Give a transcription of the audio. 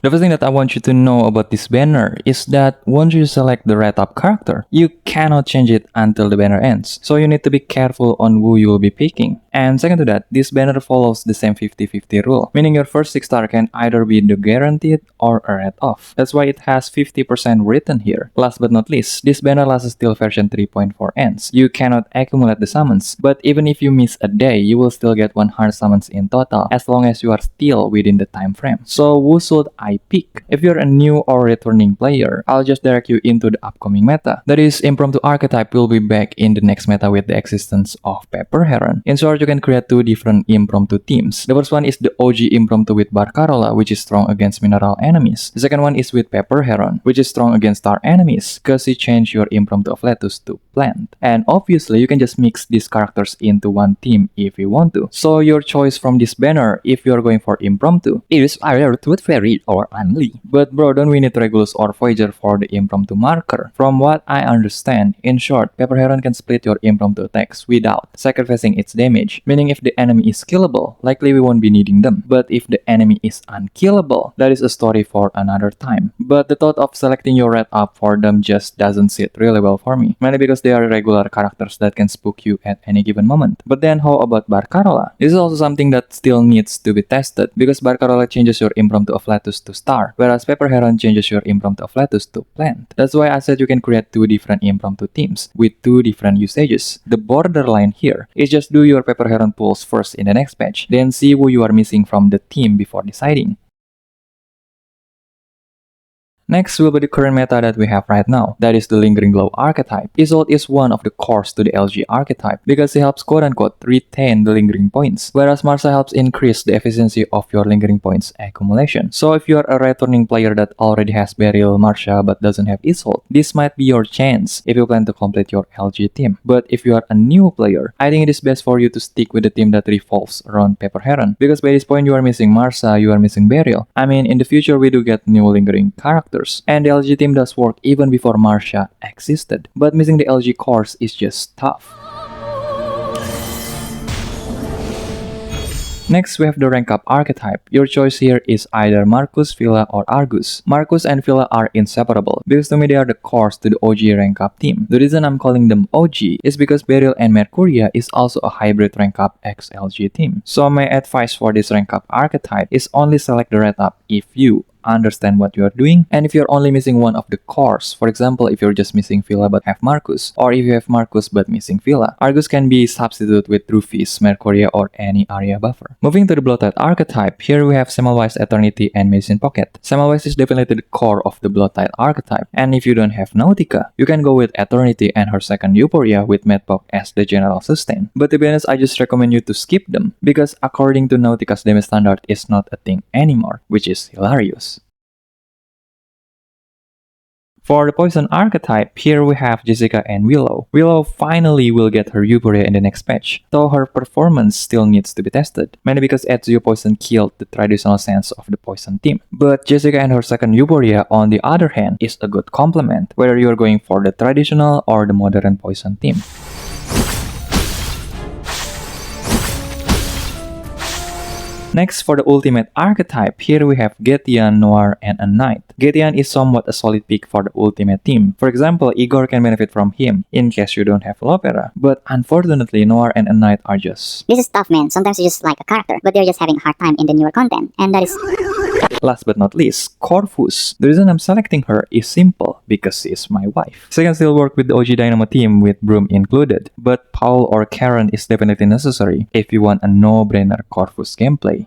The first thing that I want you to know about this banner is that once you select the red up character, you cannot change it until the banner ends. So you need to be careful on who you will be picking. And second to that, this banner follows the same 50-50 rule, meaning your first 6 star can either be the guaranteed or a red off. That's why it has 50% written here. Last but not least, this banner lasts till version 3.4 ends. You cannot accumulate the summons, but even if you miss a day, you will still get 100 summons in total as long as you are still within the time frame. So who should I pick? If you're a new or returning player, I'll just direct you into the upcoming meta. That is, Impromptu archetype will be back in the next meta with the existence of Pepper Heron. In short, you can create 2 different Impromptu teams. The first one is the OG Impromptu with Barcarola, which is strong against mineral enemies. The second one is with Pepper Heron, which is strong against star enemies, cause you change your Impromptu of lettuce to plant. And obviously, you can just mix these characters into one team if you want to. So your choice from this banner, if you're going for Impromptu, is either Tooth Fairy or Unli. But bro, don't we need Regulus or Voyager for the Impromptu marker? From what I understand, in short, Pepper Heron can split your Impromptu attacks without sacrificing its damage, meaning if the enemy is killable, likely we won't be needing them. But if the enemy is unkillable, that is a story for another time. But the thought of selecting your red up for them just doesn't sit really well for me, mainly because they are regular characters that can spook you at any given moment. But then how about Barcarola? This is also something that still needs to be tested, because Barcarola changes your Impromptu of lettuce to star, whereas Pepper Heron changes your Impromptu of lettuce to plant. That's why I said you can create 2 different Impromptu teams with 2 different usages. The borderline here is just do your Pepper Heron pulls first in the next patch, then see who you are missing from the team before deciding. Next will be the current meta that we have right now, that is the Lingering Glow archetype. Isolde is one of the cores to the LG archetype because he helps quote-unquote retain the lingering points, whereas Marsha helps increase the efficiency of your lingering points accumulation. So if you are a returning player that already has Beryl, Marsha but doesn't have Isolde, this might be your chance if you plan to complete your LG team. But if you are a new player, I think it is best for you to stick with the team that revolves around Pepper Heron, because by this point you are missing Marsha, you are missing Beryl. I mean, in the future we do get new lingering characters, and the LG team does work even before Marsha existed, but missing the LG cores is just tough. Next, we have the rank up archetype. Your choice here is either Marcus, Villa, or Argus. Marcus and Villa are inseparable, because to me they are the cores to the OG rank up team. The reason I'm calling them OG is because Beryl and Mercuria is also a hybrid rank up X LG team. So my advice for this rank up archetype is only select the red up if you understand what you are doing, and if you're only missing one of the cores. For example, if you're just missing Villa but have Marcus, or if you have Marcus but missing Villa. Argus can be substituted with Rufus, Mercuria, or any area buffer. Moving to the Bloodtitithe archetype, here we have Semmelweis, Eternity, and Medicine Pocket. Semmelweis is definitely the core of the Bloodtitithe archetype, and if you don't have Nautica, you can go with Eternity and her second Euphoria with Medpoc as the general sustain. But to be honest, I just recommend you to skip them, because according to Nautica's damage standard is not a thing anymore, which is hilarious. For the Poison archetype, here we have Jessica and Willow. Willow finally will get her Euphoria in the next patch, though her performance still needs to be tested, mainly because Ezio Poison killed the traditional sense of the Poison team. But Jessica and her second Euphoria, on the other hand, is a good complement, whether you're going for the traditional or the modern Poison team. Next, for the ultimate archetype, here we have Getian, Noir, and a Knight. Getian is somewhat a solid pick for the ultimate team. For example, Igor can benefit from him, in case you don't have Lopera. But unfortunately, Noir and a Knight are just... This is tough, man. Sometimes you just like a character, but they're just having a hard time in the newer content, and that is... Last but not least, Corvus. The reason I'm selecting her is simple, because she is my wife. She can still work with the OG Dynamo team with Broom included, but Paul or Karen is definitely necessary if you want a no-brainer Corvus gameplay.